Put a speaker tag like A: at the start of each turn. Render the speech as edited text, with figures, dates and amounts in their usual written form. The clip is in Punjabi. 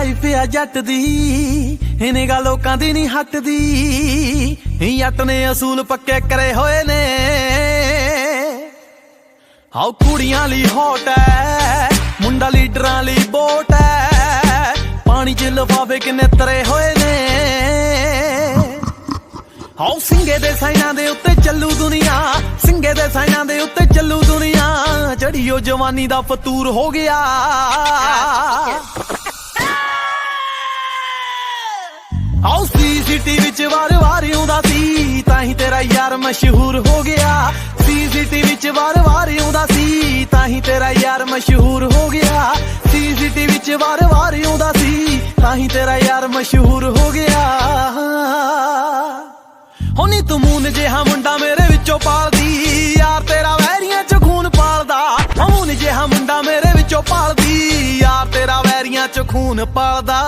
A: ਹੋਈ ਪਿਆ ਜੱਟ ਦੀ ਇਹਨੇ ਗਾ ਲੋਕਾਂ ਦੀ ਨਹੀਂ ਹਟਦੀ। ਜੱਟ ਨੇ ਅਸੂਲ ਪੱਕੇ ਕਰੇ ਹੋਏ ਨੇ। ਆਓ ਕੁੜੀਆਂ ਲਈ ਹੌਟ ਐ, ਮੁੰਡਾ ਲੀਡਰਾਂ ਲਈ ਬੋਟ ਐ। ਪਾਣੀ 'ਚ ਲਿਫਾਫੇ ਕਿੰਨੇ ਤਰੇ ਹੋਏ ਨੇ। ਆਓ ਸਿੰਘੇ ਦੇ ਸਾਈਨਾਂ ਦੇ ਉੱਤੇ ਚੱਲੂ ਦੁਨੀਆ, ਸਿੰਘੇ ਦੇ ਸਾਈਨਾਂ ਦੇ ਉੱਤੇ ਚੱਲੂ ਦੁਨੀਆ। ਜਿਹੜੀ ਉਹ ਜਵਾਨੀ ਦਾ ਫਤੂਰ ਹੋ ਗਿਆ। ਆਓ ਸੀਸੀਟੀਵੀ 'ਚ ਵਾਰ-ਵਾਰ ਆਉਂਦਾ ਸੀ, ਤਾਂ ਹੀ ਤੇਰਾ ਯਾਰ ਮਸ਼ਹੂਰ ਹੋ ਗਿਆ। ਸੀਸੀਟੀਵੀ 'ਚ ਵਾਰ-ਵਾਰ ਆਉਂਦਾ ਸੀ, ਤਾਂ ਹੀ ਤੇਰਾ ਯਾਰ ਮਸ਼ਹੂਰ ਹੋ ਗਿਆ। ਸੀਸੀਟੀਵੀ 'ਚ ਵਾਰ-ਵਾਰ ਆਉਂਦਾ ਸੀ, ਤਾਂ ਹੀ ਤੇਰਾ ਯਾਰ ਮਸ਼ਹੂਰ ਹੋ ਗਿਆ। ਹੋਣੀ ਤੂੰ ਮੂਨ ਜਿਹਾ ਮੁੰਡਾ ਮੇਰੇ ਵਿੱਚੋਂ ਪਾਲਦੀ, ਯਾਰ ਤੇਰਾ ਵੈਰੀਆਂ 'ਚ ਖੂਨ ਪਾਲਦਾ। ਮੂਨ ਜਿਹਾ ਮੁੰਡਾ ਮੇਰੇ ਵਿੱਚੋਂ ਪਾਲਦੀ, ਯਾਰ ਤੇਰਾ ਵੈਰੀਆਂ 'ਚ ਖੂਨ ਪਾਲਦਾ।